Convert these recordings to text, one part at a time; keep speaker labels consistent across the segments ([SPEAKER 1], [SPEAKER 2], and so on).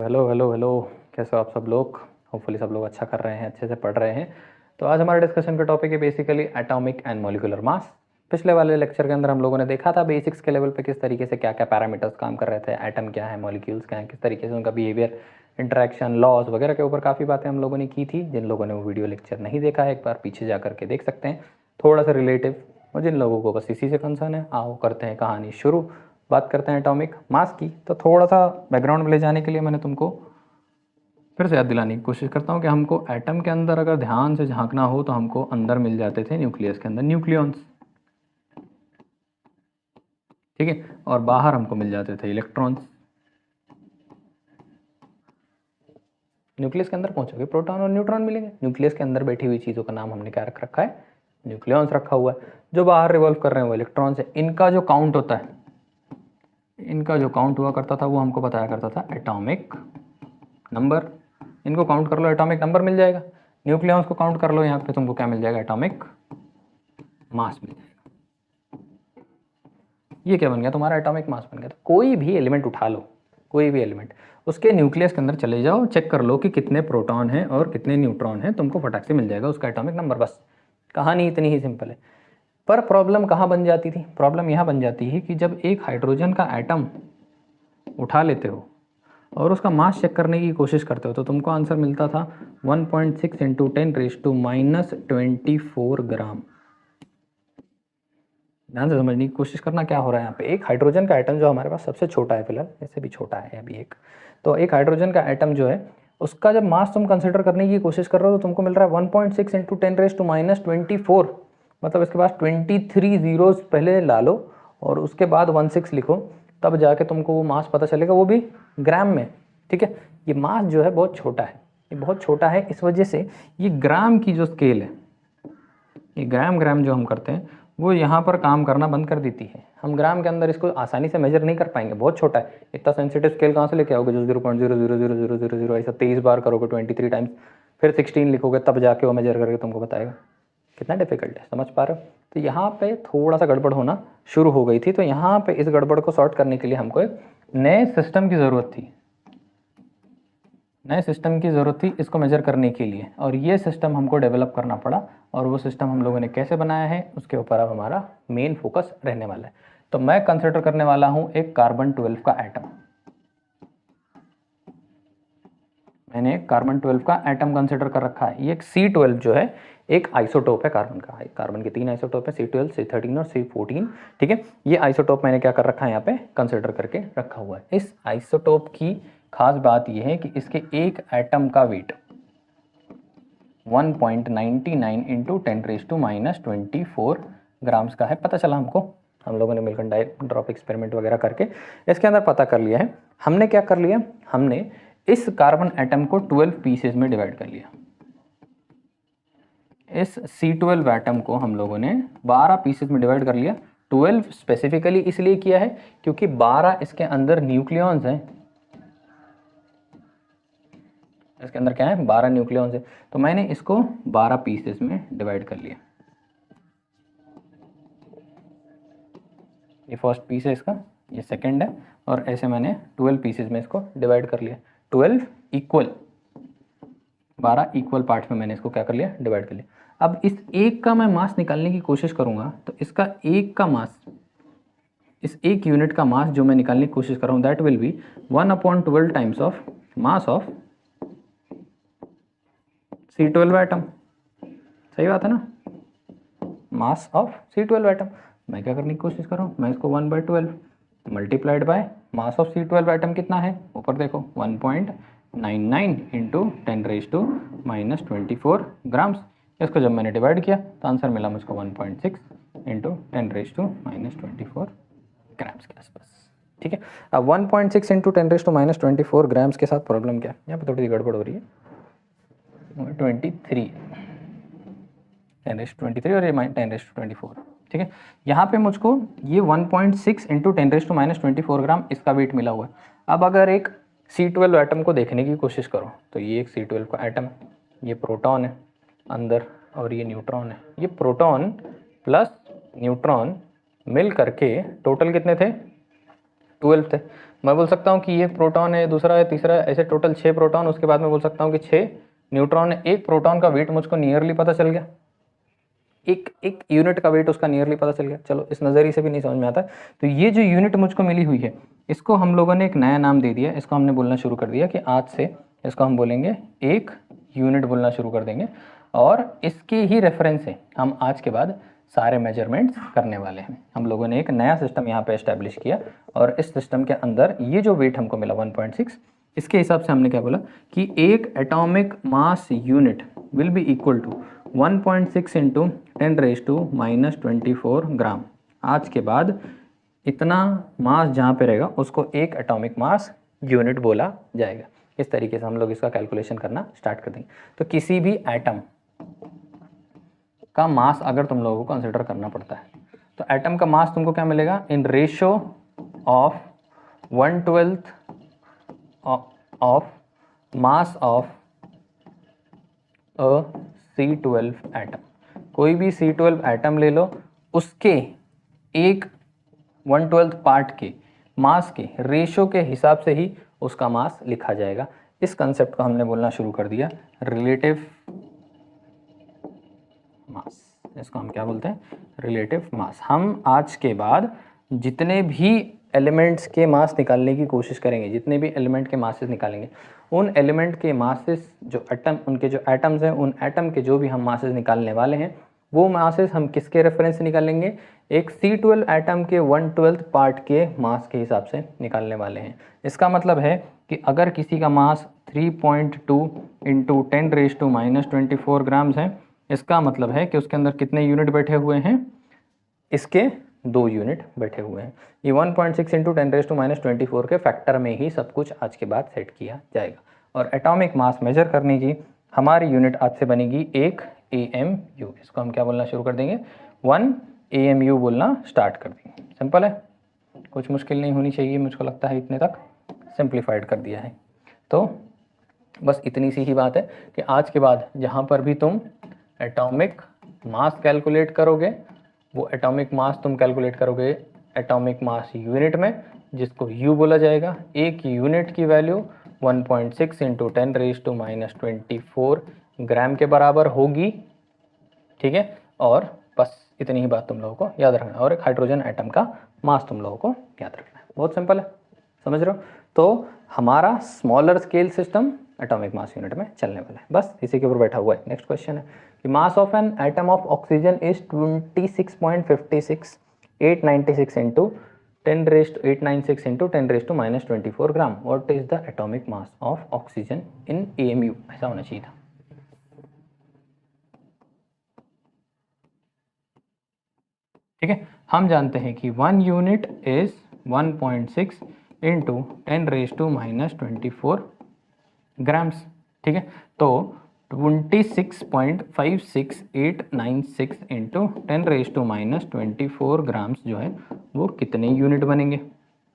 [SPEAKER 1] Hello hello hello. कैसे हो आप सब लोग? होपफुली सब लोग अच्छा कर रहे हैं, अच्छे से पढ़ रहे हैं। तो आज हमारे डिस्कशन का टॉपिक है basically atomic and molecular mass. पिछले वाले लेक्चर के अंदर हम लोगों ने देखा था बेसिक्स के लेवल पे किस तरीके से क्या क्या पैरामीटर्स काम कर रहे थे, एटम क्या है, मॉलिक्यूल्स क्या हैं, किस तरीके से उनका बिहेवियर, इंटरेक्शन, लॉज वगैरह के ऊपर काफ़ी बातें हम लोगों ने की थी। जिन लोगों ने वो वीडियो लेक्चर नहीं देखा है एक बार पीछे जा करके देख सकते हैं, थोड़ा सा रिलेटिव। और जिन लोगों को बस इसी से कंसर्न है, आओ करते हैं कहानी शुरू। बात करते हैं एटॉमिक मास की। तो थोड़ा सा बैकग्राउंड में ले जाने के लिए मैंने तुमको फिर से याद दिलाने की कोशिश करता हूँ कि हमको एटम के अंदर अगर ध्यान से झांकना हो तो हमको अंदर मिल जाते थे न्यूक्लियस के अंदर न्यूक्लियॉन्स, ठीक है, और बाहर हमको मिल जाते थे इलेक्ट्रॉन्स। न्यूक्लियस के अंदर पहुंचोगे प्रोटॉन और न्यूट्रॉन मिलेंगे। न्यूक्लियस के अंदर बैठी हुई चीज़ों का नाम हमने क्या रख रखा है? न्यूक्लियॉन्स रखा हुआ है। जो बाहर रिवॉल्व कर रहे हैं वो इलेक्ट्रॉन्स है। इनका जो काउंट होता है, इनका जो काउंट हुआ करता था वो हमको बताया करता था एटॉमिक नंबर। इनको काउंट कर लो, एटॉमिक नंबर मिल जाएगा। न्यूक्लियॉन्स को काउंट कर लो, यहाँ पे तुमको क्या मिल जाएगा? एटॉमिक मास मिल जाएगा। ये क्या बन गया? तुम्हारा एटॉमिक मास बन गया। तो कोई भी एलिमेंट उठा लो, कोई भी एलिमेंट, उसके न्यूक्लियस के अंदर चले जाओ, चेक कर लो कि कितने प्रोटॉन हैं और कितने न्यूट्रॉन हैं, तुमको फटाक से मिल जाएगा उसका एटॉमिक नंबर। बस कहानी इतनी ही सिंपल है। पर प्रॉब्लम कहाँ बन जाती थी? प्रॉब्लम यहाँ बन जाती है कि जब एक हाइड्रोजन का एटम उठा लेते हो और उसका मास चेक करने की कोशिश करते हो तो तुमको आंसर मिलता था 1.6 इंटू 10⁻⁻24 ग्राम। ध्यान से समझने की कोशिश करना क्या हो रहा है यहाँ पे। एक हाइड्रोजन का एटम जो हमारे पास सबसे छोटा है फिलहाल, इससे भी छोटा है अभी एक, तो एक हाइड्रोजन का एटम जो है उसका जब मास तुम कंसिडर करने की कोशिश कर रहे हो तो तुमको मिल रहा है 1.6 इंटू 10⁻⁻24। मतलब इसके पास 23 जीरोस पहले ला लो और उसके बाद 16 लिखो, तब जाके तुमको वो मास पता चलेगा, वो भी ग्राम में। ठीक है, ये मास जो है बहुत छोटा है, ये बहुत छोटा है। इस वजह से ये ग्राम की जो स्केल है, ये ग्राम जो हम करते हैं वो यहाँ पर काम करना बंद कर देती है। हम ग्राम के अंदर इसको आसानी से मेजर नहीं कर पाएंगे, बहुत छोटा है। इतना सेंसिटिव स्केल कहाँ से लेके आओगे जो 0.0000000 ऐसा 23 बार करोगे 23 टाइम्स, फिर 16 लिखोगे तब जाके वो मेजर करके तुमको बताएगा। कितना डिफिकल्ट है, समझ पा रहे हो? तो यहाँ पे थोड़ा सा गड़बड़ होना शुरू हो गई थी। तो यहाँ पे इस गड़बड़ को सॉर्ट करने के लिए हमको एक नए सिस्टम की ज़रूरत थी, नए सिस्टम की ज़रूरत थी इसको मेजर करने के लिए। और ये सिस्टम हमको डेवलप करना पड़ा, और वो सिस्टम हम लोगों ने कैसे बनाया है उसके ऊपर अब हमारा मेन फोकस रहने वाला है। तो मैं कंसिडर करने वाला हूँ एक कार्बन 12 का एटम। मैंने कार्बन 12 का एटम कंसिडर कर रखा है। ये एक C12 जो है एक आइसोटोप है कार्बन का। कार्बन के 3 आइसोटोप है, C12, C13 और C14। ठीक है, ये आइसोटोप मैंने क्या कर रखा है यहाँ पे कंसिडर करके रखा हुआ है। इस आइसोटोप की खास बात यह है कि इसके एक एटम का वेट 1.99 इंटू 10⁻⁻24 ग्राम्स का है। पता चला हमको, हम लोगों ने मिलकर डायरेक्ट ड्रॉप एक्सपेरिमेंट वगैरह करके इसके अंदर पता कर लिया है। हमने क्या कर लिया, हमने इस कार्बन एटम को 12 पीसेज में डिवाइड कर लिया। इस C12 एटम को हम लोगों ने 12 पीसेज में डिवाइड कर लिया। 12 स्पेसिफिकली इसलिए किया है क्योंकि 12 इसके अंदर न्यूक्लियॉन्स हैं। इसके अंदर क्या है? 12 न्यूक्लियॉन्स है। तो मैंने इसको 12 पीसेस में डिवाइड कर लिया। ये फर्स्ट पीस है इसका, ये सेकंड है, और ऐसे मैंने 12 पीसेस में इसको डिवाइड कर लिया। 12 इक्वल 12 इक्वल पार्ट्स में मैंने इसको क्या कर लिया? डिवाइड कर लिया। अब इस एक का मैं मास निकालने की कोशिश करूंगा तो इसका एक का मास, इस एक यूनिट का मास जो मैं निकालने की कोशिश कर रहा हूँ that will be 1/12 times of mass of C12 atom. सही बात है ना? Mass of C12 atom. मैं क्या करने की कोशिश कर रहा हूँ, मैं इसको 1/12 multiplied by mass of C12 atom कितना है ऊपर देखो 1.99 इंटू 10⁻⁻24 ग्राम्स। इसको जब मैंने डिवाइड किया तो आंसर मिला मुझको 1.6 इंटू 10⁻⁻24 ग्राम्स के आसपास। ठीक है, अब 1.6 इंटू 10⁻⁻24 ग्राम्स के साथ प्रॉब्लम क्या है? यहाँ पे थोड़ी सी गड़बड़ हो रही है। 23 10⁻23 और ये 10⁻24। ठीक है, यहाँ पे मुझको ये 1.6 इंटू 10⁻⁻24 ग्राम इसका वेट मिला हुआ है। अब अगर एक C12 एटम को देखने की कोशिश करो तो ये एक C12 का एटम, ये प्रोटॉन है अंदर और ये न्यूट्रॉन है। ये प्रोटॉन प्लस न्यूट्रॉन मिल करके टोटल कितने थे? 12 थे। मैं बोल सकता हूँ कि ये प्रोटॉन है, दूसरा है, तीसरा है, ऐसे टोटल 6 प्रोटॉन। उसके बाद मैं बोल सकता हूँ कि 6 न्यूट्रॉन है। एक प्रोटॉन का वेट मुझको नियरली पता चल गया, एक एक यूनिट का वेट उसका नियरली पता चल गया। चलो इस नज़रिए से भी नहीं समझ में आता। तो ये जो यूनिट मुझको मिली हुई है, इसको हम लोगों ने एक नया नाम दे दिया। इसको हमने बोलना शुरू कर दिया कि आज से इसको हम बोलेंगे एक यूनिट बोलना शुरू कर देंगे, और इसके ही रेफरेंस से हम आज के बाद सारे मेजरमेंट्स करने वाले हैं। हम लोगों ने एक नया सिस्टम यहाँ पे एस्टेब्लिश किया, और इस सिस्टम के अंदर ये जो वेट हमको मिला 1.6, इसके हिसाब से हमने क्या बोला कि एक atomic mass unit will be equal to 1.6 into 10⁻⁻24 gram. आज के बाद इतना मास जहाँ पे रहेगा उसको एक एटॉमिक मास यूनिट बोला जाएगा। इस तरीके से हम लोग इसका कैलकुलेशन करना स्टार्ट कर देंगे। तो किसी भी एटम का मास अगर तुम लोगों को कंसिडर करना पड़ता है, तो एटम का मास तुमको क्या मिलेगा in ratio of 1/12 of mass of a C12 atom. कोई भी C12 एटम ले लो, उसके एक 1/12 पार्ट के मास के रेशो के हिसाब से ही उसका मास लिखा जाएगा। इस कंसेप्ट को हमने बोलना शुरू कर दिया रिलेटिव मास। इसको हम क्या बोलते हैं, रिलेटिव मास। हम आज के बाद जितने भी एलिमेंट्स के मास निकालने की कोशिश करेंगे, जितने भी एलिमेंट के मासेस निकालेंगे, उन एलिमेंट के मासेस जो एटम, उनके जो एटम्स हैं, उन एटम के जो भी हम मासेस निकालने वाले हैं, वो मासेस हम किसके रेफरेंस से निकालेंगे, एक C12 एटम के 1/12 पार्ट के मास के हिसाब से निकालने वाले हैं। इसका मतलब है कि अगर किसी का मास 3.2 इंटू 10⁻⁻24 ग्राम्स है, इसका मतलब है कि उसके अंदर कितने यूनिट बैठे हुए हैं, इसके 2 यूनिट बैठे हुए हैं। ये 1.6 इंटू 10⁻⁻24 के फैक्टर में ही सब कुछ आज के बाद सेट किया जाएगा। और एटॉमिक मास मेजर करने की हमारी यूनिट आज से बनेगी 1 AMU। इसको हम क्या बोलना शुरू कर देंगे, 1 AMU बोलना स्टार्ट कर देंगे। सिंपल है, कुछ मुश्किल नहीं होनी चाहिए। मुझको लगता है इतने तक सिंप्लीफाइड कर दिया है। तो बस इतनी सी ही बात है कि आज के बाद जहाँ पर भी तुम एटॉमिक मास कैलकुलेट करोगे, वो एटॉमिक मास तुम कैलकुलेट करोगे एटॉमिक मास यूनिट में, जिसको U बोला जाएगा। एक यूनिट की वैल्यू 1.6 इंटू 10⁻⁻24 ग्राम के बराबर होगी। ठीक है, और बस इतनी ही बात तुम लोगों को याद रखना है। और एक हाइड्रोजन एटम का मास तुम लोगों को याद रखना है। बहुत सिंपल है, समझ रहे हो। तो हमारा smaller scale system atomic mass unit में चलने वाला है, बस इसी के ऊपर बैठा हुआ है। नेक्स्ट क्वेश्चन है कि mass of an atom of oxygen is 26.56896 into 10⁻896 into 10⁻⁻24 gram. What is the atomic mass of oxygen in AMU। ऐसा होना चाहिए था। ठीक है, हम जानते हैं कि 1 यूनिट इज 1.6 इंटू 10⁻⁻24 ग्राम्स। ठीक है, तो 26.56896 इंटू 10⁻⁻24 ग्राम्स जो है वो कितने यूनिट बनेंगे।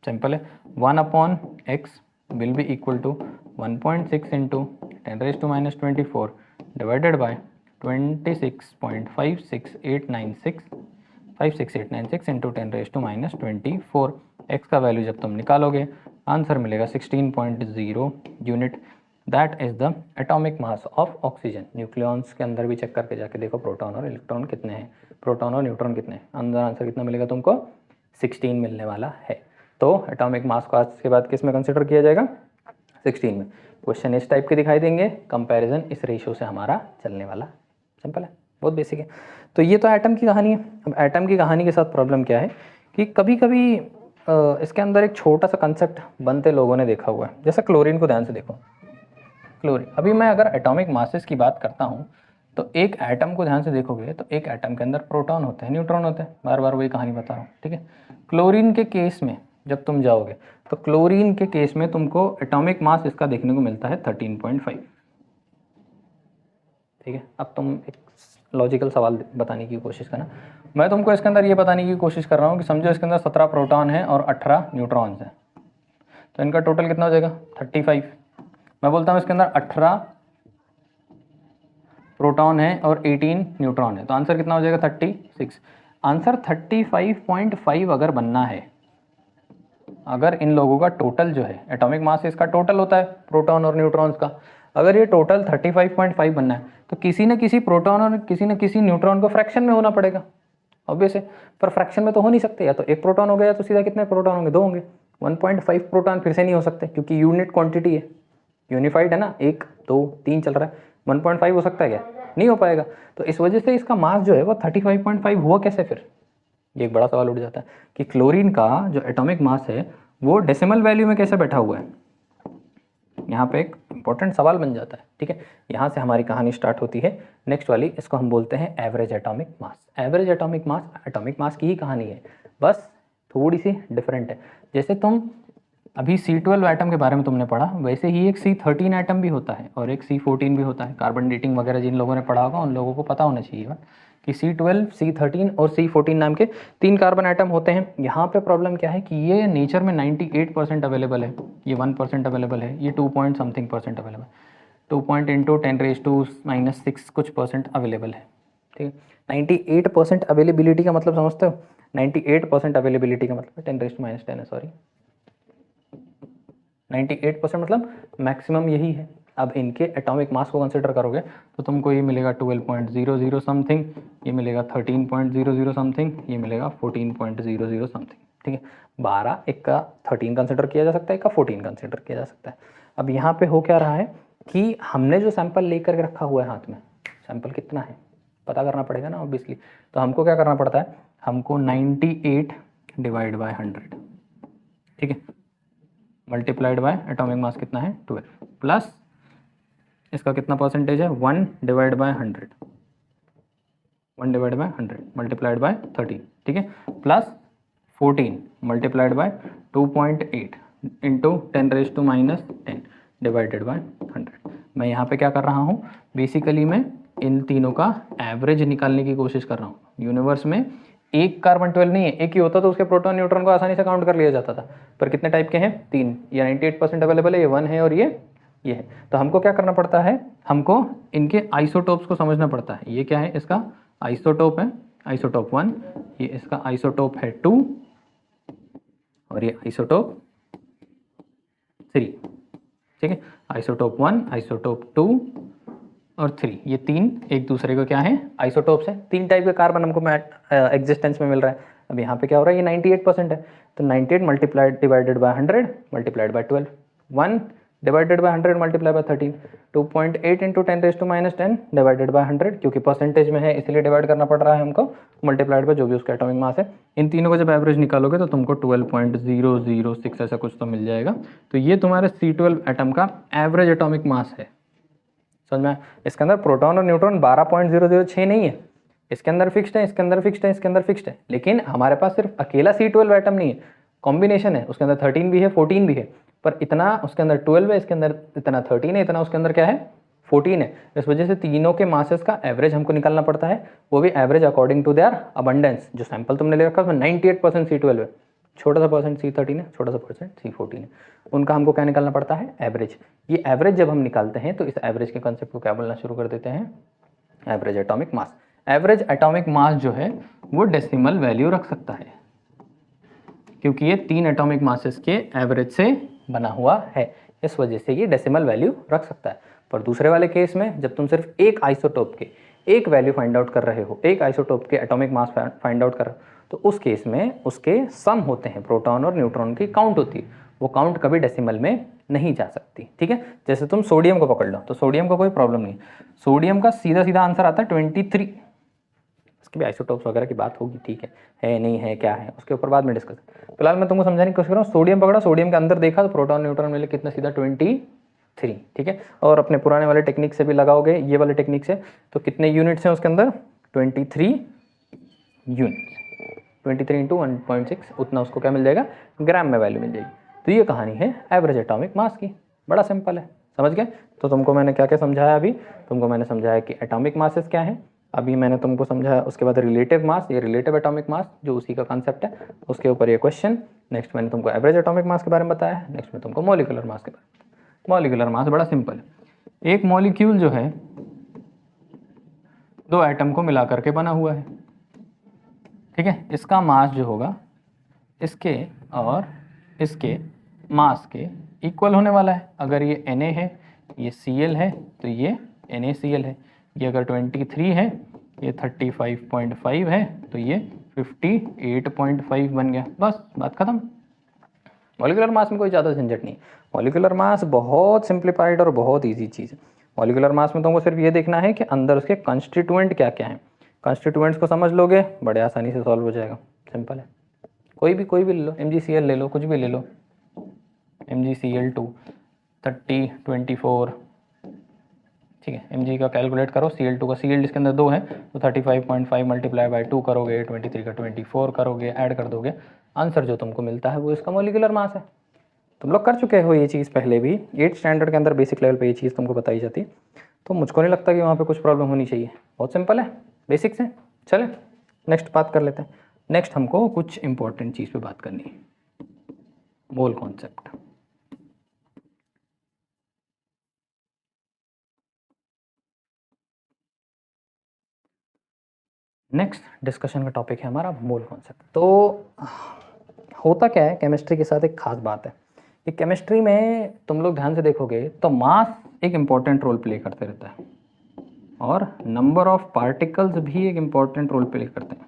[SPEAKER 1] सिंपल है, 1/x will be equal to 1.6 into 10⁻⁻24 divided by 26.56896 into 10⁻⁻24। x का वैल्यू जब तुम निकालोगे आंसर मिलेगा 16.0 unit. That is the atomic mass of oxygen. Nucleons के अंदर भी चेक करके जाके देखो प्रोटॉन और इलेक्ट्रॉन कितने हैं, प्रोटॉन और न्यूट्रॉन कितने हैं, अंदर आंसर कितना मिलेगा तुमको, 16 मिलने वाला है। तो एटॉमिक मास को आज के बाद किस में कंसिडर किया जाएगा, 16 में। क्वेश्चन इस टाइप के दिखाई देंगे, कंपैरिजन इस रेशियो से हमारा चलने वाला। सिंपल है, बहुत बेसिक है। तो ये तो एटम की कहानी है। अब एटम की कहानी के साथ प्रॉब्लम क्या है कि कभी कभी इसके अंदर एक छोटा सा कंसेप्ट बनते लोगों ने देखा हुआ है। जैसे क्लोरीन को ध्यान से देखो, क्लोरीन, अभी मैं अगर एटॉमिक मासेस की बात करता हूँ तो एक एटम को ध्यान से देखोगे तो एक एटम के अंदर प्रोटॉन होते हैं, न्यूट्रॉन होते हैं, बार बार वही कहानी बता रहा हूँ। ठीक है, क्लोरीन के केस में जब तुम जाओगे तो क्लोरीन के केस में तुमको एटॉमिक मास इसका देखने को मिलता है 13.5। ठीक है, अब तुम एक लॉजिकल सवाल बताने की कोशिश करना। मैं तुमको इसके अंदर ये बताने की कोशिश कर रहा हूँ कि समझो इसके अंदर 17 प्रोटॉन है और 18 न्यूट्रॉन्स हैं, तो इनका टोटल कितना हो जाएगा, 35। मैं बोलता हूँ इसके अंदर 18 प्रोटॉन है और 18 न्यूट्रॉन है, तो आंसर कितना हो जाएगा, 36। आंसर 35.5 अगर बनना है अगर इन लोगों का टोटल जो है एटॉमिक मास इसका टोटल होता है प्रोटॉन और न्यूट्रॉन्स का, अगर ये टोटल 35.5 बनना है तो किसी न किसी प्रोटॉन और किसी न किसी न्यूट्रॉन को फ्रैक्शन में होना पड़ेगा, ऑब्वियस है। पर फ्रैक्शन में तो हो नहीं सकते, या तो एक प्रोटॉन हो गया तो सीधा कितने प्रोटॉन होंगे, 2 होंगे। 1.5 प्रोटॉन फिर से नहीं हो सकते क्योंकि यूनिट क्वांटिटी है, यूनिफाइड है ना, 1 2 3 चल रहा है। 1.5 हो सकता है क्या, नहीं हो पाएगा। तो इस वजह से इसका मास जो है वो 35.5 हुआ कैसे फिर, ये एक बड़ा सवाल उठ जाता है कि क्लोरीन का जो एटॉमिक मास है वो डेसिमल वैल्यू में कैसे बैठा हुआ है। यहाँ पे एक इंपॉर्टेंट सवाल बन जाता है, ठीक है। यहाँ से हमारी कहानी स्टार्ट होती है नेक्स्ट वाली, इसको हम बोलते हैं average atomic mass. Average atomic mass की ही कहानी है, बस थोड़ी सी डिफरेंट है। जैसे तुम अभी C12 एटम के बारे में तुमने पढ़ा, वैसे ही एक C13 एटम भी होता है और एक C14 भी होता है। कार्बन डेटिंग वगैरह जिन लोगों ने पढ़ा होगा उन लोगों को पता होना चाहिए कि C12, C13 और C14 नाम के 3 कार्बन एटम होते हैं। यहाँ पे प्रॉब्लम क्या है कि ये नेचर में 98% अवेलेबल है, ये 1% अवेलेबल है, ये 2 point something percent available, 2 point into 10⁻⁻6 कुछ परसेंट अवेलेबल है, ठीक है। 98% अवेलेबिलिटी का मतलब समझते हो, 98% अवेलेबिलिटी का मतलब 10⁻10 है, सॉरी 98% मतलब मैक्सिमम यही है। अब इनके एटॉमिक मास को कंसिडर करोगे तो तुमको ये मिलेगा 12.00 समथिंग, ये मिलेगा 13.00 समथिंग, ये मिलेगा 14.00 समथिंग, ठीक है। 12 एक का 13 कंसिडर किया जा सकता है, एक का 14 कंसिडर किया जा सकता है। अब यहाँ पे हो क्या रहा है कि हमने जो सैंपल लेकर के रखा हुआ है हाथ में, सैंपल कितना है पता करना पड़ेगा ना ऑब्वियसली। तो हमको क्या करना पड़ता है, हमको 98 डिवाइड बाय 100, ठीक है, मल्टीप्लाइड बाय एटॉमिक मास कितना है 12, प्लस इसका कितना परसेंटेज है 1 divide by 100, 1 divide by 100 multiplied by 13, ठीक है, plus 14 multiplied by 2.8 into 10⁻⁻10 divided by 100। मैं यहाँ पे क्या कर रहा हूँ, बेसिकली मैं इन तीनों का एवरेज निकालने की कोशिश कर रहा हूँ। यूनिवर्स में एक कार्बन 12 नहीं है, एक ही होता तो उसके प्रोटॉन न्यूट्रॉन को आसानी से काउंट कर लिया जाता था। पर कितने टाइप के हैं, 3, ये 98% अवेलेबल है, ये 1 है और ये है। तो हमको क्या करना पड़ता है, हमको इनके आइसोटोप्स को समझना पड़ता है। ये क्या है, इसका आइसोटोप है, आइसोटोप 1, ये इसका आइसोटोप है 2 और ये आइसोटोप 3, ठीक है। आइसोटोप 1, आइसोटोप 2 और 3, ये 3 एक दूसरे को क्या है, आइसोटोप्स है। 3 टाइप के कार्बन हमको एग्जिस्टेंस में मिल रहा है। अब यहाँ पे क्या हो रहा है, ये 98% है, तो 98 multiplied divided by 100 multiplied by 12, 1 divided by 100 multiply by 13, 2.8 into 10⁻10 divided by 100, क्योंकि परसेंटेज में है इसलिए डिवाइड करना पड़ रहा है हमको, मल्टीप्लाइड बाय जो भी उसका एटॉमिक मास है। इन तीनों को जब एवरेज निकालोगे तो तुमको 12.006 ऐसा कुछ तो मिल जाएगा। तो ये तुम्हारे C12 एटम का एवरेज एटॉमिक मास है, समझ में। इसके अंदर प्रोटॉन और न्यूट्रॉन 12.006 नहीं है, इसके अंदर फिक्स्ड है, इसके अंदर फिक्स्ड है, इसके अंदर फिक्स्ड है। लेकिन हमारे पास सिर्फ अकेला C12 एटम नहीं है, कॉम्बिनेशन है, उसके अंदर 13 भी है 14 भी है, पर इतना उसके अंदर 12 है, इसके अंदर इतना 13 है, इतना उसके अंदर क्या है 14 है। इस वजह से तीनों के मासेस का एवरेज हमको निकालना पड़ता है, वो भी average according to their abundance. जो सैंपल तुमने ले रखा है उसमें 98% C12 है, छोटा सा परसेंट C13 है, छोटा सा परसेंट C14 है, उनका हमको क्या निकालना पड़ता है, एवरेज। ये एवरेज जब हम निकालते हैं तो इस एवरेज के कंसेप्ट को क्या बोलना शुरू कर देते हैं, average atomic mass. Average atomic mass जो है वो डेसिमल वैल्यू रख सकता है, क्योंकि ये 3 एटॉमिक मासेस के एवरेज से बना हुआ है, इस वजह से ये डेसिमल वैल्यू रख सकता है। पर दूसरे वाले केस में जब तुम सिर्फ एक आइसोटोप के एक वैल्यू फाइंड आउट कर रहे हो, एक आइसोटोप के एटॉमिक मास फाइंड आउट कर रहे हो, तो उस केस में उसके सम होते हैं, प्रोटॉन और न्यूट्रॉन की काउंट होती है, वो काउंट कभी डेसिमल में नहीं जा सकती, ठीक है। जैसे तुम सोडियम को पकड़ लो, तो सोडियम का कोई प्रॉब्लम नहीं, सोडियम का सीधा सीधा आंसर आता है 23। इसके भी आइसोटोप्स वगैरह की बात होगी, ठीक है नहीं है क्या है उसके ऊपर बाद में डिस्कस। फिलहाल मैं तुमको समझाने की कोशिश कर रहा हूँ। सोडियम पकड़ा, सोडियम के अंदर देखा तो प्रोटॉन न्यूट्रॉन मिले कितना, सीधा 23, ठीक है। और अपने पुराने वाले टेक्निक से भी लगाओगे, ये वाले टेक्निक से, तो कितने यूनिट्स हैं उसके अंदर, 23 यूनिट्स, 23 इंटू 1.6, उतना उसको क्या मिल जाएगा, ग्राम में वैल्यू मिल जाएगी। तो ये कहानी है एवरेज एटॉमिक मास की, बड़ा सिंपल है, समझ गए। तो तुमको मैंने क्या क्या समझाया, अभी तुमको मैंने समझाया कि एटॉमिक मासेस क्या है, अभी मैंने तुमको समझाया उसके बाद रिलेटिव मास, ये रिलेटिव एटॉमिक मास जो उसी का कंसेप्ट है, उसके ऊपर ये क्वेश्चन। नेक्स्ट मैंने तुमको एवरेज एटॉमिक मास के बारे में बताया, नेक्स्ट में तुमको मॉलिक्यूलर मास के बारे में। मॉलिक्यूलर मास बड़ा सिंपल है, एक मॉलिक्यूल जो है 2 एटम को मिला करके बना हुआ है, ठीक है। इसका मास जो होगा इसके और इसके मास के इक्वल होने वाला है। अगर ये Na है, ये Cl है, तो ये NaCl है। ये अगर 23 है, ये 35.5 है, तो ये 58.5 बन गया। बस बात खत्म। मॉलिक्यूलर मास में कोई ज़्यादा झंझट नहीं। मॉलिक्यूलर मास बहुत सिंप्लीफाइड और बहुत ईजी चीज़ है। मॉलिक्यूलर मास में तुमको सिर्फ ये देखना है कि अंदर उसके कंस्टिट्यूएंट क्या क्या हैं। कंस्टिट्यूएंट्स को समझ लोगे, बड़े आसानी से सॉल्व हो जाएगा। सिंपल है। कोई भी ले लो, MgCl ले लो, कुछ भी ले लो, MgCl2 30 24, ठीक है। Mg का कैलकुलेट करो, Cl2 का, Cl इसके अंदर 2 है, तो 35.5 मल्टीप्लाई बाई 2 करोगे, 23 का 24 करोगे, ऐड कर दोगे, आंसर जो तुमको मिलता है वो इसका मॉलिक्यूलर मास है। तुम लोग कर चुके हो ये चीज़ पहले भी, 8th स्टैंडर्ड के अंदर बेसिक लेवल पे ये चीज़ तुमको बताई जाती है, तो मुझको नहीं लगता कि वहाँ पे कुछ प्रॉब्लम होनी चाहिए। बहुत सिंपल है, बेसिक्स है। चले नेक्स्ट बात कर लेते हैं। नेक्स्ट हमको कुछ इंपॉर्टेंट चीज़ पे बात करनी है, मोल कॉन्सेप्ट। नेक्स्ट डिस्कशन का टॉपिक है हमारा मोल कॉन्सेप्ट। तो होता क्या है, केमिस्ट्री के साथ एक खास बात है कि केमिस्ट्री में तुम लोग ध्यान से देखोगे तो मास एक इम्पॉर्टेंट रोल प्ले करते रहता है और नंबर ऑफ पार्टिकल्स भी एक इम्पॉर्टेंट रोल प्ले करते हैं।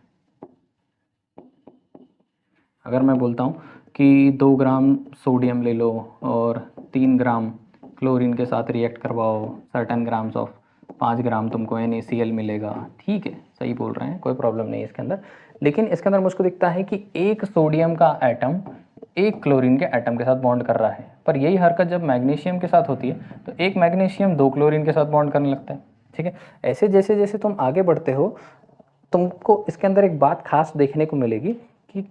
[SPEAKER 1] अगर मैं बोलता हूँ कि 2 ग्राम सोडियम ले लो और 3 ग्राम क्लोरीन के साथ रिएक्ट करवाओ, सर्टेन ग्राम्स ऑफ 5 ग्राम तुमको NaCl मिलेगा, ठीक है, सही बोल रहे हैं, कोई प्रॉब्लम नहीं है इसके अंदर। लेकिन इसके अंदर मुझको दिखता है कि एक सोडियम का एटम एक क्लोरीन के एटम के साथ बॉन्ड कर रहा है, पर यही हरकत जब मैग्नीशियम के साथ होती है तो एक मैग्नीशियम 2 क्लोरीन के साथ बॉन्ड करने लगता है, ठीक है। ऐसे जैसे जैसे तुम आगे बढ़ते हो तुमको इसके अंदर एक बात खास देखने को मिलेगी कि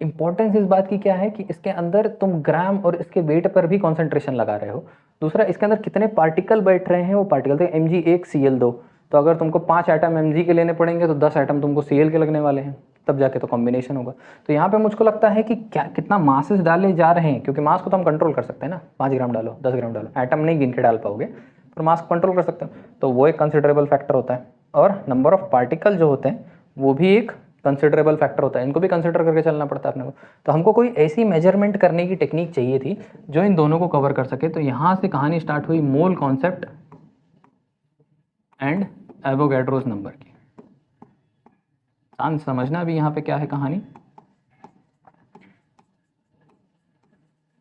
[SPEAKER 1] इंपॉर्टेंस इस बात की क्या है कि इसके अंदर तुम ग्राम और इसके वेट पर भी कॉन्सेंट्रेशन लगा रहे हो। दूसरा, इसके अंदर कितने पार्टिकल बैठ रहे हैं, वो पार्टिकल तो Mg1 Cl2, तो अगर तुमको 5 आइटम Mg के लेने पड़ेंगे तो 10 आइटम तुमको Cl के लगने वाले हैं, तब जाके तो कॉम्बिनेशन होगा। तो यहाँ पे मुझको लगता है कि क्या कितना मासेस डाले जा रहे हैं, क्योंकि मास को तो हम कंट्रोल कर सकते हैं ना, 5 ग्राम डालो 10 ग्राम डालो, आइटम नहीं गिन के डाल पाओगे, पर मास को कंट्रोल कर सकते हो, तो वो एक कंसिडरेबल फैक्टर होता है। और नंबर ऑफ पार्टिकल जो होते हैं वो भी एक कंसिडरेबल फैक्टर होता है, इनको भी कंसिडर करके चलना पड़ता है अपने को। तो हमको कोई ऐसी मेजरमेंट करने की टेक्निक चाहिए थी जो इन दोनों को कवर कर सके। तो यहाँ से कहानी स्टार्ट हुई mole concept and Avogadro's number की। शांत समझना भी यहाँ पे क्या है कहानी,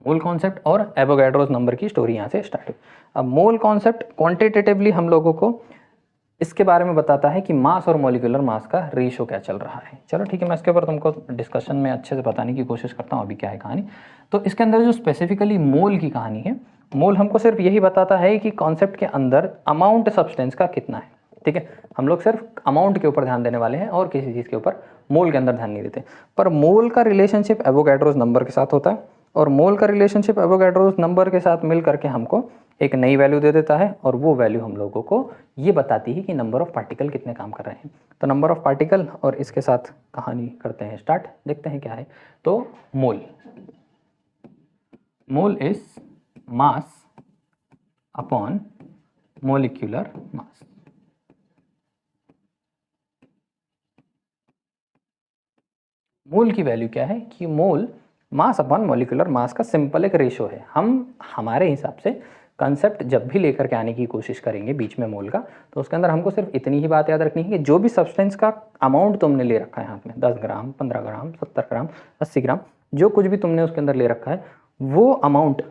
[SPEAKER 1] मोल कॉन्सेप्ट और एवोगैड्रोस नंबर की स्टोरी यहाँ से स्टार्ट हुई। अब मोल कॉन्सेप्ट क्वांटिटेटिवली हम लोगों को इसके बारे में बताता है कि मास और मॉलिक्यूलर मास का रेशो क्या चल रहा है। चलो ठीक है, मैं इसके ऊपर तुमको डिस्कशन में अच्छे से बताने की कोशिश करता हूँ अभी क्या है कहानी। तो इसके अंदर जो स्पेसिफिकली मोल की कहानी है, मोल हमको सिर्फ यही बताता है कि कॉन्सेप्ट के अंदर अमाउंट सब्सटेंस का कितना है, ठीक है। हम लोग सिर्फ अमाउंट के ऊपर ध्यान देने वाले हैं और किसी चीज़ के ऊपर मोल के अंदर ध्यान नहीं देते। पर मोल का रिलेशनशिप एवोगैड्रोस नंबर के साथ होता है और मोल का रिलेशनशिप एवोगैड्रोस नंबर के साथ मिल करके हमको एक नई वैल्यू दे देता है और वो वैल्यू हम लोगों को ये बताती है कि नंबर ऑफ पार्टिकल कितने काम कर रहे हैं। तो नंबर ऑफ पार्टिकल और इसके साथ कहानी करते हैं स्टार्ट, देखते हैं क्या है। तो mole is mass upon molecular mass. Mole की वैल्यू क्या है कि मोल मास अपॉन मोलिकुलर मास का सिंपल एक रेशो है। हम हमारे हिसाब से कंसेप्ट जब भी लेकर के आने की कोशिश करेंगे बीच में मोल का, तो उसके अंदर हमको सिर्फ इतनी ही बात याद रखनी है कि जो भी सब्सटेंस का अमाउंट तुमने ले रखा है हाथ में, 10 ग्राम 15 ग्राम 70 ग्राम 80 ग्राम, जो कुछ भी तुमने उसके अंदर ले रखा है, वो अमाउंट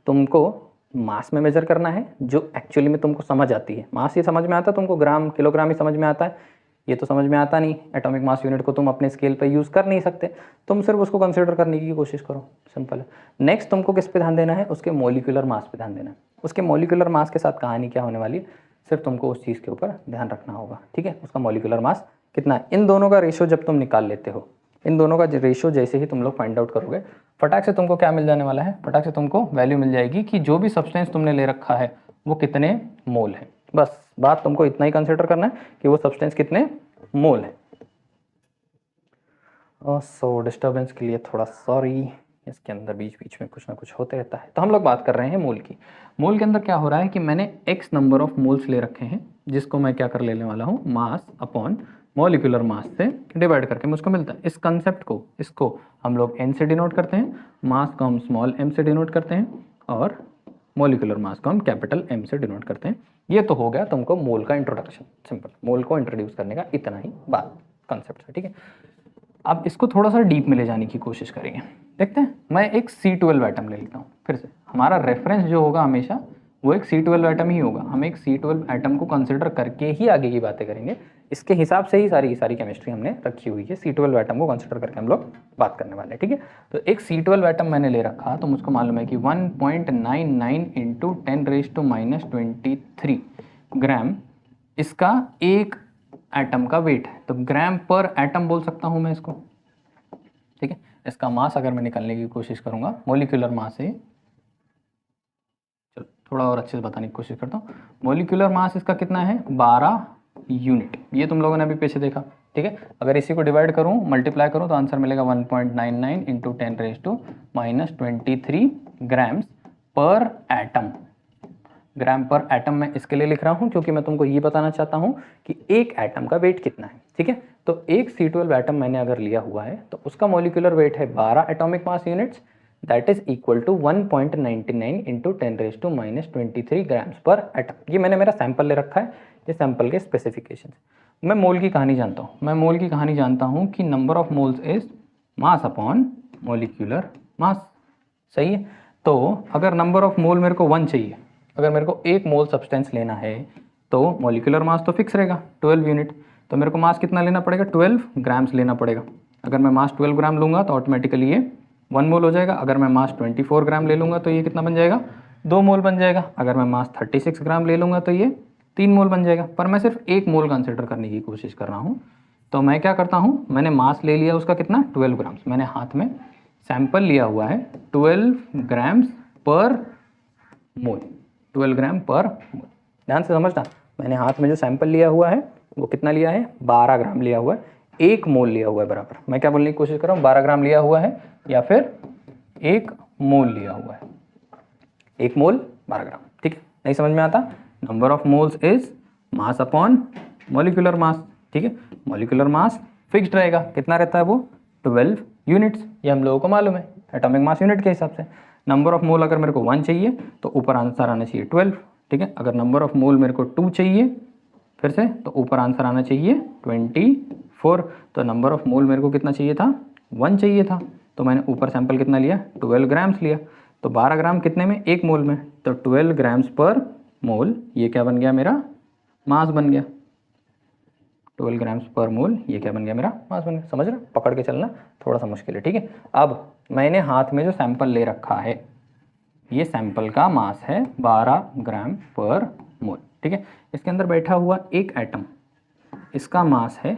[SPEAKER 1] तुमको मास में मेजर करना है, जो एक्चुअली में तुमको समझ आती है। मास ये समझ में आता है तुमको, ग्राम किलोग्राम ही समझ में आता है, ये तो समझ में आता नहीं। एटॉमिक मास यूनिट को तुम अपने स्केल पे यूज़ कर नहीं सकते, तुम सिर्फ उसको कंसीडर करने की कोशिश करो, सिंपल है। नेक्स्ट तुमको किस पे ध्यान देना है, उसके मॉलिक्यूलर मास पे ध्यान देना है। उसके मॉलिक्यूलर मास के साथ कहानी क्या होने वाली है, सिर्फ तुमको उस चीज़ के ऊपर ध्यान रखना होगा, ठीक है। उसका मॉलिक्यूलर मास कितना है, इन दोनों का रेशो जब तुम निकाल लेते हो, इन दोनों का रेशो जैसे ही तुम लोग फाइंड आउट करोगे, फटाक से तुमको क्या मिल जाने वाला है, फटाक से तुमको वैल्यू मिल जाएगी कि जो भी सब्सटेंस तुमने ले रखा है वो कितने मोल है। बस बात तुमको इतना ही कंसिडर करना है कि वो सब्सटेंस कितने मोल है। सो डिस्टर्बेंस के लिए थोड़ा सॉरी, इसके अंदर बीच बीच में कुछ ना कुछ होते रहता है। तो हम लोग बात कर रहे हैं मोल की। मोल के अंदर क्या हो रहा है कि मैंने x नंबर ऑफ मोल्स ले रखे हैं, जिसको मैं क्या कर लेने वाला हूँ, मास अपॉन मॉलिक्यूलर मास से डिवाइड करके मुझको मिलता है। इस कंसेप्ट को, इसको हम लोग n से डिनोट करते हैं, मास को हम स्मॉल m से डिनोट करते हैं और मॉलिक्यूलर मास को हम कैपिटल M से डिनोट करते हैं। ये तो हो गया तुमको मोल का इंट्रोडक्शन, सिंपल मोल को इंट्रोड्यूस करने का इतना ही बात कंसेप्ट है, ठीक है। अब इसको थोड़ा सा डीप में ले जाने की कोशिश करेंगे। देखते हैं, मैं एक C12 एटम ले लेता हूँ। फिर से हमारा रेफरेंस जो होगा हमेशा वो एक C12 एटम ही होगा। हम एक C12 एटम को कंसिडर करके ही आगे की बातें करेंगे। इसके हिसाब से ही सारी की सारी केमिस्ट्री हमने रखी हुई है। C12 एटम को कंसिडर करके हम लोग बात करने वाले हैं, ठीक है। तो एक C12 एटम मैंने ले रखा, तो मुझको मालूम है कि 1.99 इंटू 10⁻23 ग्राम इसका एक एटम का वेट है। तो ग्राम पर एटम बोल सकता हूँ मैं इसको, ठीक है। इसका मास अगर मैं निकालने की कोशिश करूँगा, मॉलिक्यूलर मास है, चलो थोड़ा और अच्छे से बताने की कोशिश करता हूँ। मॉलिक्यूलर मास इसका कितना है, 12 यूनिट। ये तुम लोगों ने अभी पीछे देखा, ठीक है। अगर इसी को डिवाइड करूँ, मल्टीप्लाई करूँ, तो आंसर मिलेगा 1.99 इंटू 10⁻23 ग्राम्स पर एटम। ग्राम पर एटम मैं इसके लिए लिख रहा हूँ क्योंकि मैं तुमको ये बताना चाहता हूँ कि एक एटम का वेट कितना है, ठीक है। तो एक C12 एटम मैंने अगर लिया हुआ है तो उसका मॉलिक्यूलर वेट है 12 atomic mass units, that is equal to 1.99 into 10⁻23 grams per atom. ये मैंने मेरा सैंपल ले रखा है, ये सैंपल के स्पेसिफिकेशन। मैं मोल की कहानी जानता हूँ, मैं मोल की कहानी जानता हूँ कि number of moles is mass upon molecular mass, सही है। तो अगर नंबर ऑफ मोल मेरे को 1 चाहिए, अगर मेरे को 1 मोल सब्सटेंस लेना है तो मॉलिक्यूलर मास तो फिक्स रहेगा 12 यूनिट। तो मेरे को मास कितना लेना पड़ेगा, 12 ग्राम्स लेना पड़ेगा। अगर मैं मास 12 ग्राम लूँगा तो ऑटोमेटिकली ये 1 मोल हो जाएगा। अगर मैं मास 24 ग्राम ले लूँगा तो ये कितना बन जाएगा, 2 मोल बन जाएगा। अगर मैं मास 36 ग्राम ले लूँगा तो ये 3 मोल बन जाएगा। पर मैं सिर्फ 1 मोल कंसिडर करने की कोशिश कर रहा हूँ। तो मैं क्या करता हूँ, मैंने मास ले लिया उसका कितना, 12 ग्राम्स। मैंने हाथ में सैंपल लिया हुआ है 12 ग्राम्स पर मोल, 12 ग्राम पर मोल। ध्यान से समझना, मैंने हाथ में जो सैंपल लिया हुआ है वो कितना लिया है, 12 ग्राम लिया हुआ है, 1 मोल लिया हुआ है बराबर। मैं क्या बोलने की कोशिश कर रहा हूँ, 12 ग्राम लिया हुआ है या फिर 1 मोल लिया हुआ है, 1 मोल 12 ग्राम, ठीक है। नहीं समझ में आता, number of moles is mass upon molecular mass, ठीक है। मॉलिक्यूलर मास फिक्स्ड रहेगा, कितना रहता है वो, 12 यूनिट्स। ये हम लोगों को मालूम है एटॉमिक मास यूनिट के हिसाब से। नंबर ऑफ मोल अगर मेरे को 1 चाहिए तो ऊपर आंसर आना चाहिए 12, ठीक है। अगर नंबर ऑफ मोल मेरे को 2 चाहिए फिर से, तो ऊपर आंसर आना चाहिए 24। तो नंबर ऑफ मोल मेरे को कितना चाहिए था, 1 चाहिए था। तो मैंने ऊपर सैंपल कितना लिया, 12 ग्राम्स लिया। तो 12 ग्राम कितने में, 1 मोल में। तो 12 ग्राम्स पर मोल, ये क्या बन गया मेरा, मास बन गया। 12 ग्राम्स पर मोल, ये क्या बन गया मेरा, मास बन गया। समझ रहे, पकड़ के चलना थोड़ा सा मुश्किल है, ठीक है। अब मैंने हाथ में जो सैंपल ले रखा है, ये सैंपल का मास है 12 ग्राम पर मोल, ठीक है। इसके अंदर बैठा हुआ एक एटम, इसका मास है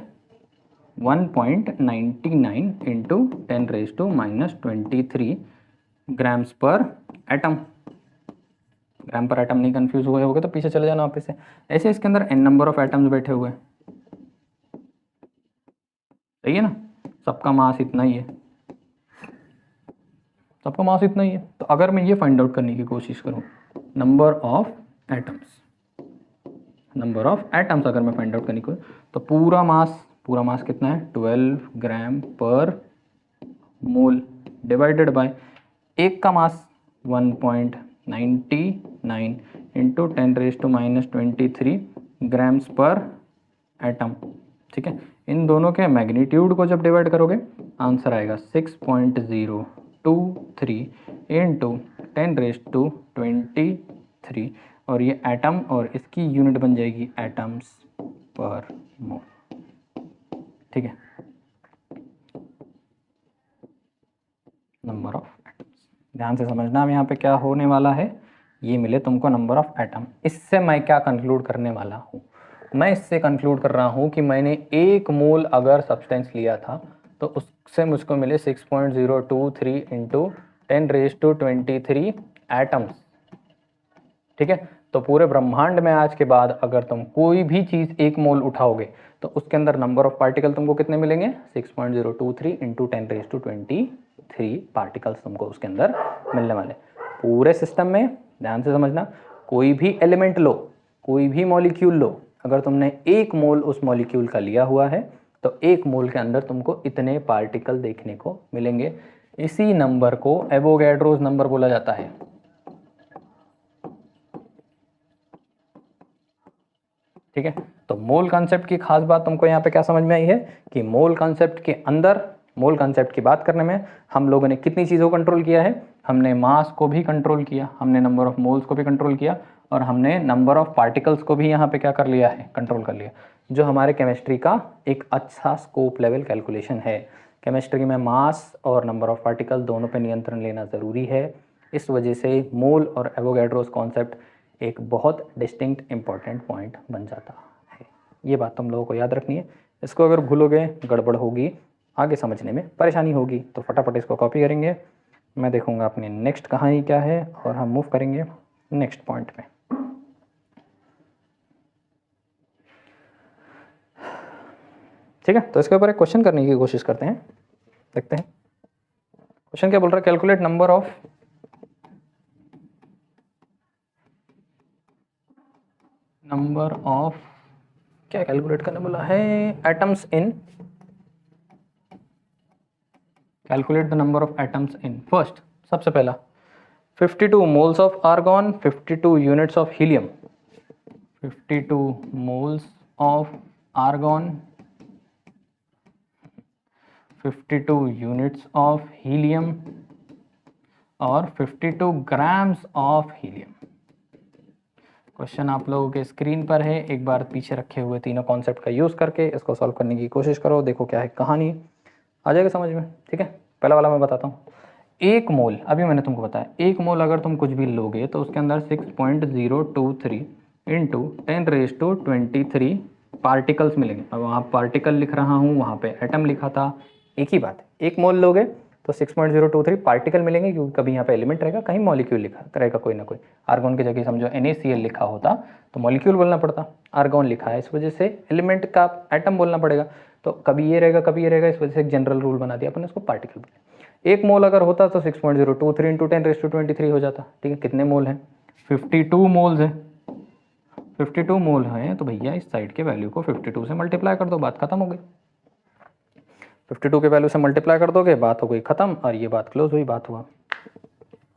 [SPEAKER 1] 1.99 इंटू 10⁻23 ग्राम्स पर एटम। ग्राम पर एटम नहीं कंफ्यूज हुए होगे तो पीछे चले जाना वापस से। ऐसे इसके अंदर n नंबर ऑफ एटम्स बैठे हुए हैं, सही है ना। सबका मास इतना ही है, सबका मास इतना ही है। तो अगर मैं ये फाइंड आउट करने की कोशिश करूँ, number of atoms, number of atoms अगर मैं फाइंड आउट करने की, तो पूरा मास कितना है, 12 ग्राम पर मोल डिवाइडेड बाय एक का मास 1.99 इंटू 10⁻23 ग्राम्स पर एटम, ठीक है। इन दोनों के मैग्नीट्यूड को जब डिवाइड करोगे आंसर आएगा 6.023 इंटू 10⁻23, और ये एटम और इसकी यूनिट बन जाएगी एटम्स पर मोल, ठीक है। नंबर ऑफ एटम्स, ध्यान से समझना अब यहाँ पे क्या होने वाला है। ये मिले तुमको नंबर ऑफ एटम। इससे मैं क्या कंक्लूड करने वाला हूँ, मैं इससे कंक्लूड कर रहा हूँ कि मैंने 1 मोल अगर सब्सटेंस लिया था तो उससे मुझको मिले 6.023 इंटू 10⁻23 एटम्स, ठीक है। तो पूरे ब्रह्मांड में आज के बाद अगर तुम कोई भी चीज़ 1 मोल उठाओगे तो उसके अंदर नंबर ऑफ पार्टिकल तुमको कितने मिलेंगे, 6.023 इंटू 10⁻23 पार्टिकल्स तुमको उसके अंदर मिलने वाले। पूरे सिस्टम में ध्यान से समझना, कोई भी एलिमेंट लो, कोई भी मॉलिक्यूल लो, अगर तुमने 1 मोल उस मॉलिक्यूल का लिया हुआ है तो 1 मोल के अंदर तुमको इतने पार्टिकल देखने को मिलेंगे। इसी नंबर को एवोगैड्रोस नंबर बोला जाता है। ठीक है, तो मोल कॉन्सेप्ट की खास बात तुमको यहाँ पे क्या समझ में आई है कि मोल कॉन्सेप्ट के अंदर, मोल कॉन्सेप्ट की बात करने में हम लोगों ने कितनी चीज़ों को कंट्रोल किया है। हमने मास को भी कंट्रोल किया, हमने नंबर ऑफ मोल्स को भी कंट्रोल किया, और हमने नंबर ऑफ पार्टिकल्स को भी यहाँ पे क्या कर लिया है, कंट्रोल कर लिया, जो हमारे केमिस्ट्री का एक अच्छा स्कोप लेवल कैलकुलेशन है। केमिस्ट्री में मास और नंबर ऑफ पार्टिकल दोनों पे नियंत्रण लेना ज़रूरी है। इस वजह से मोल और एवोगैड्रोस कॉन्सेप्ट एक बहुत डिस्टिंक्ट इम्पॉर्टेंट पॉइंट बन जाता है। ये बात तुम लोगों को याद रखनी है। इसको अगर भूलोगे गड़बड़ होगी, आगे समझने में परेशानी होगी। तो फटाफट इसको कॉपी करेंगे, मैं देखूंगा अपनी नेक्स्ट कहानी क्या है और हम मूव करेंगे नेक्स्ट पॉइंट में। ठीक है, तो इसके ऊपर एक क्वेश्चन करने की कोशिश करते हैं, देखते हैं क्वेश्चन क्या बोल रहा है। कैलकुलेट नंबर ऑफ क्या कैलकुलेट करने बोला है, atoms in, calculate the number of atoms in. First, सबसे पहला 52 moles of argon, 52 units of helium, 52 moles of argon, 52 units of helium और 52 ग्राम्स ऑफ हीलियम। क्वेश्चन आप लोगों के स्क्रीन पर है, एक बार पीछे रखे हुए तीनों कॉन्सेप्ट का यूज़ करके इसको सॉल्व करने की कोशिश करो, देखो क्या है कहानी, आ जाएगा समझ में। ठीक है, पहला वाला मैं बताता हूँ। 1 मोल, अभी मैंने तुमको बताया 1 मोल अगर तुम कुछ भी लोगे तो उसके अंदर 6.023 इंटू 10⁻23 पार्टिकल्स मिलेंगे। अब वहाँ पार्टिकल लिख रहा हूँ, वहाँ पे एटम लिखा था, एक ही बात है। 1 मोल लोगे तो 6.023 पार्टिकल मिलेंगे, क्योंकि कभी यहाँ पे एलिमेंट रहेगा, कहीं मॉलिक्यूल लिखा रहेगा कोई ना कोई। आर्गॉन की जगह समझो NaCl लिखा होता तो मॉलिक्यूल बोलना पड़ता, आर्गॉन लिखा है इस वजह से एलिमेंट का एटम बोलना पड़ेगा। तो कभी ये रहेगा कभी ये रहेगा, इस वजह से एक जनरल रूल बना दिया अपन उसको पार्टिकल बोले। 1 मोल अगर होता तो 6.023 इंटू 10⁻23 हो जाता। ठीक है, कितने मोल हैं, 52 मोल्स हैं। 52 मोल हैं तो भैया इस साइड के वैल्यू को 52 से मल्टीप्लाई कर दो, बात खत्म हो गई। 52 के वैल्यू से मल्टीप्लाई कर दोगे, बात हो गई खत्म, और ये बात क्लोज हुई, बात हुआ,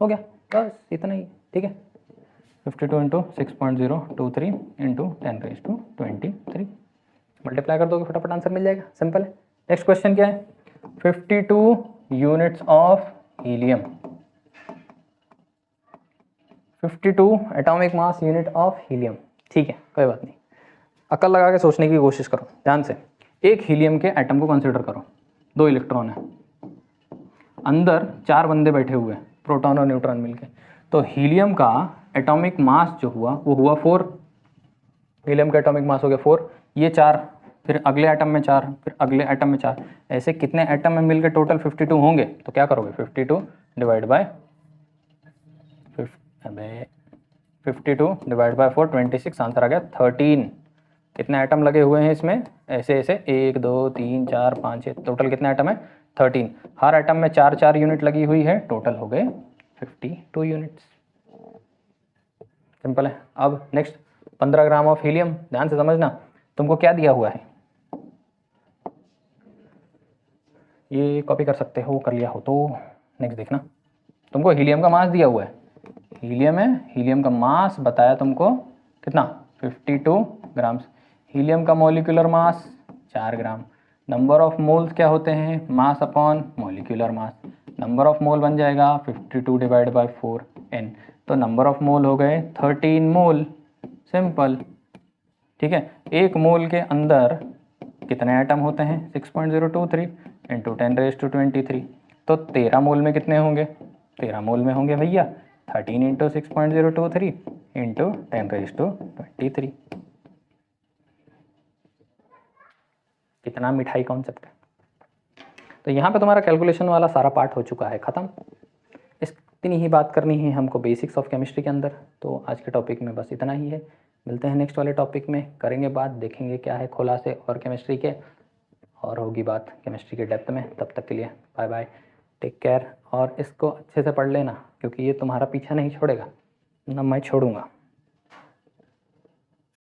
[SPEAKER 1] हो गया, बस इतना ही। ठीक है, 52 इंटू 6.023 इंटू 10⁻23 मल्टीप्लाई कर दोगे, फटाफट आंसर मिल जाएगा, सिंपल है। नेक्स्ट क्वेश्चन क्या है, 52 units of helium, 52 atomic mass unit of helium. ठीक है, कोई बात नहीं, अकल लगा के सोचने की कोशिश करो ध्यान से। एक हीलियम के एटम को कंसिडर करो, 2 इलेक्ट्रॉन है, अंदर 4 बंदे बैठे हुए हैं, प्रोटॉन और न्यूट्रॉन मिलके। तो हीलियम का एटॉमिक मास जो हुआ वो हुआ 4, हीलियम का एटॉमिक मास हो गया 4, ये 4, फिर अगले एटम में 4, फिर अगले एटम में 4, ऐसे कितने एटम में मिलकर टोटल 52 होंगे। तो क्या करोगे, 52 डिवाइड बाय 4, 26, आंसर आ गया 13। कितने एटम लगे हुए हैं इसमें, ऐसे ऐसे 1 2 3 4 5 6, टोटल कितने एटम है 13। हर एटम में 4 यूनिट लगी हुई है, टोटल हो गए 52 यूनिट्स। सिंपल है। अब नेक्स्ट 15 ग्राम ऑफ हीलियम, ध्यान से समझना, तुमको क्या दिया हुआ है, ये कॉपी कर सकते हो, कर लिया हो तो नेक्स्ट देखना, तुमको हीलियम का मास दिया हुआ है, हीलियम है, हीलियम का मास बताया तुमको कितना 52 ग्राम्स, हीलियम का molecular mass 4 gram, number of moles क्या होते हैं, mass upon molecular mass, number of mole बन जाएगा 52 डिवाइड बाय 4 n, तो नंबर ऑफ मोल हो गए 13 मोल, सिंपल। ठीक है, 1 मोल के अंदर कितने एटम होते हैं, 6.023 इंटू 10⁻23, तो 13 मोल में कितने होंगे, 13 मोल में होंगे भैया 13 इंटू 6.023 इंटू 10⁻23। कितना मिठाई कॉन्सेप्ट है। तो यहाँ पे तुम्हारा कैलकुलेशन वाला सारा पार्ट हो चुका है ख़त्म। इतनी ही बात करनी है हमको बेसिक्स ऑफ केमिस्ट्री के अंदर। तो आज के टॉपिक में बस इतना ही है, मिलते हैं नेक्स्ट वाले टॉपिक में, करेंगे बात, देखेंगे क्या है खुलासे और केमिस्ट्री के, और होगी बात केमिस्ट्री के डेप्थ में। तब तक के लिए बाय बाय, टेक केयर, और इसको अच्छे से पढ़ लेना क्योंकि ये तुम्हारा पीछा नहीं छोड़ेगा, ना मैं छोड़ूंगा।